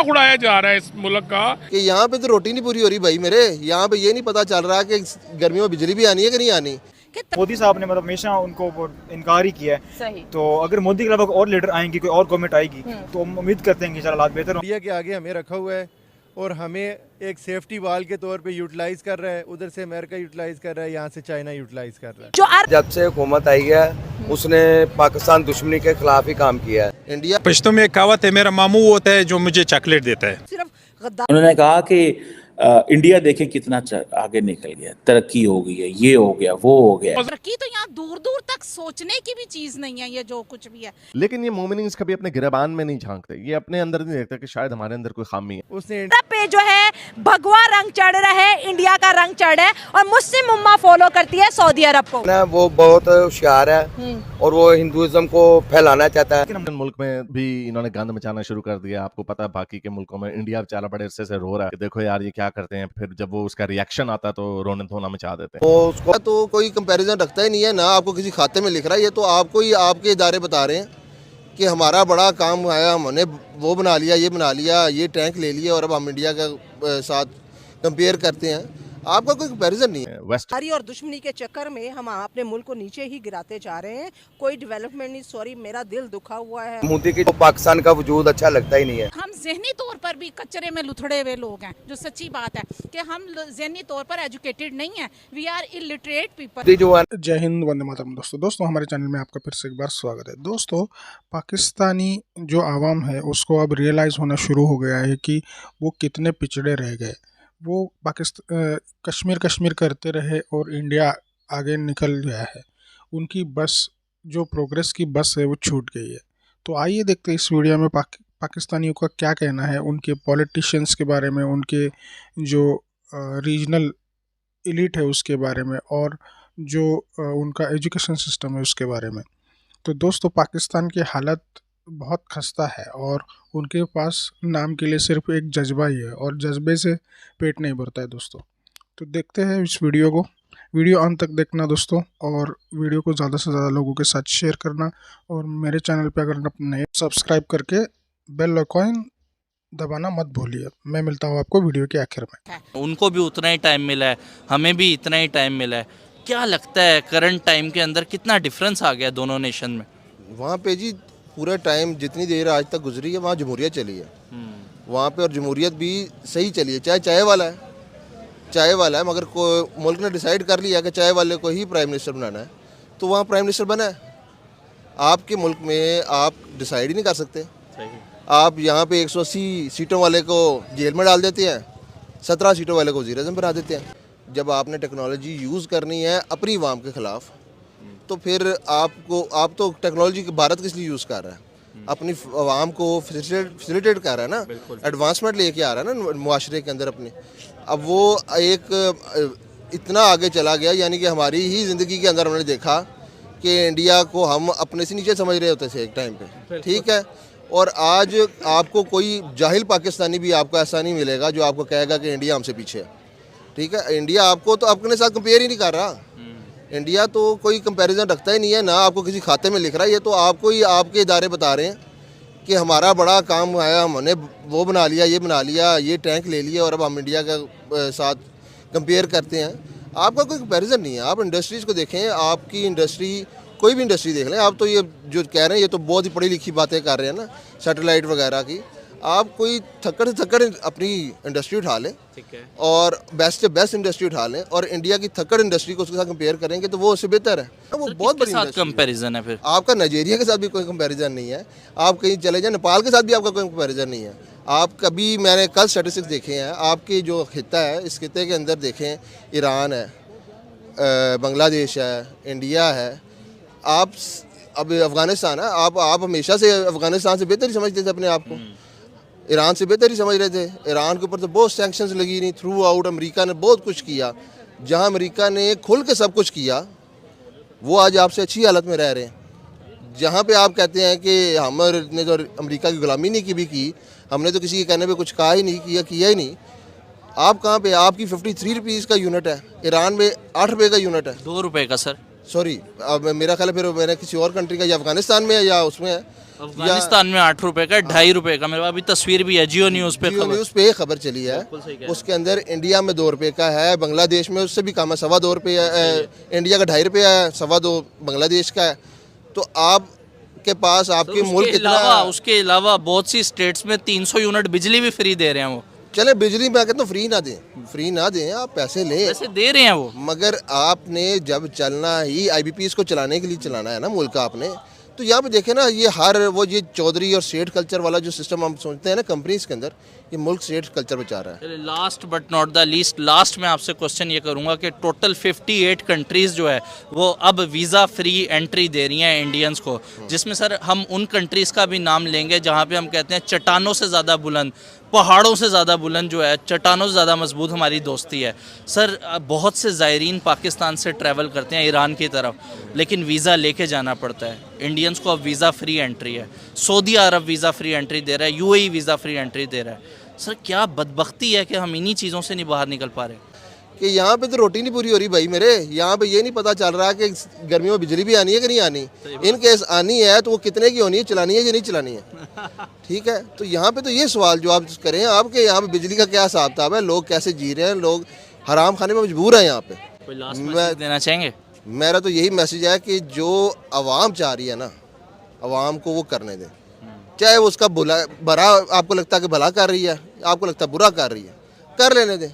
मजाक उड़ाया जा रहा है इस मुल्क का कि यहाँ पे तो रोटी नहीं पूरी हो रही भाई मेरे, यहाँ पे ये नहीं पता चल रहा कि गर्मियों में बिजली भी आनी है कि नहीं आनी। मोदी साहब ने मतलब हमेशा उनको वो इनकार ही किया है। सही। तो अगर मोदी के अलावा कोई और लीडर आएंगे, कोई और गवर्नमेंट आएगी, तो हम उम्मीद करते हैं कि हालात बेहतर होंगे। इंडिया के आगे हमें रखा हुआ है और हमें एक सेफ्टी वाल के तौर पे यूटिलाइज कर रहा है। उधर से अमेरिका यूटिलाइज कर रहा है, यहाँ से चाइना यूटिलाइज कर रहा है। जब से हुकूमत आई है उसने पाकिस्तान दुश्मनी के खिलाफ ही काम किया है। इंडिया पश्तो में एक कहावत है, मेरा मामू होता है जो मुझे चॉकलेट देता है। उन्होंने कहा कि इंडिया देखें कितना आगे निकल गया, तरक्की हो गई है, ये हो गया, वो हो गया। तरक्की तो यहाँ दूर दूर तक सोचने की भी चीज नहीं है, ये जो कुछ भी है। लेकिन ये मोमिनीस कभी अपने गिरबान में नहीं झांकते, ये अपने अंदर नहीं देखते कि शायद हमारे अंदर कोई खामी है। उसने पे जो है भगवा रंग चढ़ रहा है, इंडिया का रंग चढ़ है और मुस्लिम उम्मा फॉलो करती है सऊदी अरब को। वो बहुत होशियार है और वो हिंदुइज्म को फैलाना चाहता है। मुल्क में भी इन्होंने गंद मचाना शुरू कर दिया। आपको पता है बाकी के मुल्कों में, इंडिया बेचारा बड़े अरसे से रो रहा है, देखो यार ये क्या करते हैं। फिर जब वो उसका रिएक्शन आता है तो रोने धोना मचा देते हैं। तो उसको तो कोई कंपैरिजन रखता ही नहीं है, ना आपको किसी खाते में लिख रहा है। ये तो आपको ही आपके इदारे बता रहे हैं कि हमारा बड़ा काम आया, हमने वो बना लिया, ये बना लिया, ये टैंक ले लिया और अब हम इंडिया के साथ कंपेयर करते हैं। आपका कोई कंपैरिजन नहीं है। वेस्ट और दुश्मनी के चक्कर में हम अपने मुल्क को नीचे ही गिराते जा रहे हैं। कोई डेवलपमेंट नहीं। सॉरी, मेरा दिल दुखा हुआ है। मोदी की तो पाकिस्तान का वजूद अच्छा लगता ही नहीं है। हम ज़हनी तौर पर भी कचरे में लुथड़े हुए लोग हैं, जो सच्ची बात है कि हम ज़हनी तौर पर एजुकेटेड नहीं है। We are illiterate people. जय हिंद, वंदे मातरम। दोस्तों हमारे चैनल में आपका फिर से एक बार स्वागत है। दोस्तों, पाकिस्तानी जो आवाम है उसको अब रियलाइज़ होना शुरू हो गया है कि वो कितने पिछड़े रह गए। वो कश्मीर करते रहे और इंडिया आगे निकल गया है। उनकी बस, जो प्रोग्रेस की बस है, वो छूट गई है। तो आइए देखते हैं इस वीडियो में पाकिस्तानियों का क्या कहना है, उनके पॉलिटिशियंस के बारे में, उनके जो रीजनल एलिट है उसके बारे में, और जो उनका एजुकेशन सिस्टम है उसके बारे में। तो दोस्तों, पाकिस्तान की हालत बहुत खस्ता है और उनके पास नाम के लिए सिर्फ एक जज्बा ही है और जज्बे से पेट नहीं भरता है दोस्तों। तो देखते हैं इस वीडियो को, वीडियो अंत तक देखना दोस्तों, और वीडियो को ज़्यादा से ज़्यादा लोगों के साथ शेयर करना, और मेरे चैनल पे अगर नए सब्सक्राइब करके बेल आइकन दबाना मत भूलिए। मैं मिलता हूँ आपको वीडियो के आखिर में। उनको भी उतना ही टाइम मिला है, हमें भी इतना ही टाइम मिला है। क्या लगता है करंट टाइम के अंदर कितना डिफरेंस आ गया दोनों नेशन में? वहाँ पे जी पूरा टाइम जितनी देर आज तक गुजरी है वहाँ जमहूरियत चली है वहाँ पे, और जमहूरियत भी सही चली है। चाय वाला है, मगर मुल्क ने डिसाइड कर लिया कि चाय वाले को ही प्राइम मिनिस्टर बनाना है, तो वहाँ प्राइम मिनिस्टर बना है। आपके मुल्क में आप डिसाइड ही नहीं कर सकते। आप यहाँ पे 180 सीटों वाले को जेल में डाल देते हैं, 17 सीटों वाले को वज़ीर आज़म बना देते हैं। जब आपने टेक्नोलॉजी यूज़ करनी है अपनी अवाम के ख़िलाफ़, तो फिर आप तो टेक्नोलॉजी भारत किस लिए यूज़ कर रहा है? अपनी आवाम को फैसिलिटेट कर रहा है ना, एडवांसमेंट लेके आ रहा है ना मुआशरे के अंदर अपने। अब वो एक इतना आगे चला गया, यानी कि हमारी ही ज़िंदगी के अंदर हमने देखा कि इंडिया को हम अपने से नीचे समझ रहे होते थे एक टाइम पे, ठीक है। और आज आपको कोई जाहिल पाकिस्तानी भी आपको ऐसा नहीं मिलेगा जो आपको कहेगा कि इंडिया हमसे पीछे है, ठीक है। इंडिया आपको तो अपने साथ कंपेयर ही नहीं कर रहा। इंडिया तो कोई कंपैरिजन रखता ही नहीं है, ना आपको किसी खाते में लिख रहा है। ये तो आपको ही आपके इदारे बता रहे हैं कि हमारा बड़ा काम आया, हमने वो बना लिया, ये बना लिया, ये टैंक ले लिया और अब हम इंडिया के साथ कंपेयर करते हैं। आपका कोई कंपैरिजन नहीं है। आप इंडस्ट्रीज़ को देखें, आपकी इंडस्ट्री, कोई भी इंडस्ट्री देख लें आप, तो ये जो कह रहे हैं ये तो बहुत ही पढ़ी लिखी बातें कर रहे हैं ना, सैटेलाइट वगैरह की। आप कोई थक्कड़ से थक्कड़ अपनी इंडस्ट्री उठा लें, ठीक है, और बेस्ट से बेस्ट इंडस्ट्री उठा लें, और इंडिया की थक्कड़ इंडस्ट्री को उसके साथ कंपेयर करेंगे तो वो उससे बेहतर है। वो बहुत बड़ी कंपैरिजन है। फिर आपका नाइजीरिया के साथ भी कोई कंपैरिजन नहीं है। आप कहीं चले जाए, नेपाल के साथ भी आपका कोई कंपैरिजन नहीं है। आप कभी, मैंने कल स्टैटिस्टिक्स देखे हैं, आपके जो खिता है, इस खिते के अंदर देखें, ईरान है, बांग्लादेश है, इंडिया है, आप अब अफ़गानिस्तान है। आप हमेशा से अफ़गानिस्तान से बेहतर ही समझते थे अपने आप को, ईरान से बेहतर ही समझ रहे थे। ईरान के ऊपर तो बहुत सैंक्शंस लगी नहीं, थ्रू आउट अमेरिका ने बहुत कुछ किया। जहां अमेरिका ने खुल के सब कुछ किया, वो आज आपसे अच्छी हालत में रह रहे हैं। जहां पे आप कहते हैं कि हमने तो अमेरिका की गुलामी नहीं की, हमने तो किसी के कहने पे कुछ कहा ही नहीं, किया ही नहीं। आप कहाँ पे, आपकी 53 रुपीज़ का यूनिट है, ईरान में 8 रुपये का यूनिट है। 2 रुपये का सर, सॉरी, अब मेरा ख्याल है फिर मैंने किसी और कंट्री का, या अफगानिस्तान में है या उसमें है, अफगानिस्तान में 8 रुपए का, 2.5 रुपए का, मेरे पास अभी तस्वीर भी है, जियो न्यूज़ पे जियो खबर। न्यूज़ पे खबर चली है। उसके अंदर इंडिया में 2 रुपए का है, बांग्लादेश में उससे भी कम है, 2.25 रुपये है, इंडिया का 2.5 रुपये है, 2.25 बांग्लादेश का है। तो आप के पास आपके मुल्क कितना, उसके अलावा बहुत सी स्टेट्स में 300 यूनिट बिजली भी फ्री दे रहे हैं वो। चले बिजली में कहते तो फ्री ना दें, आप पैसे लें, पैसे दे रहे हैं वो। मगर आपने जब चलना ही IBPs को चलाने के लिए चलाना है ना मुल्क आपने, तो यहाँ पे देखें ना, ये चौधरी और स्टेट कल्चर वाला जो सिस्टम हम सोचते हैं ना कंपनीज के अंदर, ये मुल्क स्टेट कल्चर पे जा रहा है। Last but not the least, last में आपसे क्वेश्चन ये करूंगा कि टोटल 58 कंट्रीज जो है वो अब वीज़ा फ्री एंट्री दे रही हैं इंडियंस को, जिसमें सर हम उन कंट्रीज का भी नाम लेंगे जहाँ पे हम कहते हैं चट्टानों से ज़्यादा बुलंद, पहाड़ों से ज़्यादा बुलंद जो है, चट्टानों से ज़्यादा मजबूत हमारी दोस्ती है। सर बहुत से ज़ायरीन पाकिस्तान से ट्रैवल करते हैं ईरान की तरफ, लेकिन वीज़ा लेके जाना पड़ता है। इंडियंस को अब वीज़ा फ्री एंट्री है, सऊदी अरब वीज़ा फ्री एंट्री दे रहा है, UAE वीज़ा फ्री एंट्री दे रहा है। सर क्या बदबख्ती है कि हम इन्हीं चीज़ों से नहीं बाहर निकल पा रहे कि यहाँ पे तो रोटी नहीं पूरी हो रही भाई मेरे, यहाँ पे ये नहीं पता चल रहा कि गर्मियों में बिजली भी आनी है कि नहीं आनी। इन केस आनी है तो वो कितने की होनी है, चलानी है या नहीं चलानी है, ठीक है। तो यहाँ पे तो ये सवाल जो आप करें आपके यहाँ पे बिजली का क्या हिसाब किताब है, लोग कैसे जी रहे हैं, लोग हराम खाने में मजबूर हैं यहाँ पे। कोई लास्ट मैसेज देना चाहेंगे? मेरा तो यही मैसेज है कि जो आवाम चाह रही है ना, आवाम को वो करने दें, चाहे वो उसका भला आपको लगता है कि भला कर रही है, आपको लगता है बुरा कर रही है, कर लेने दें।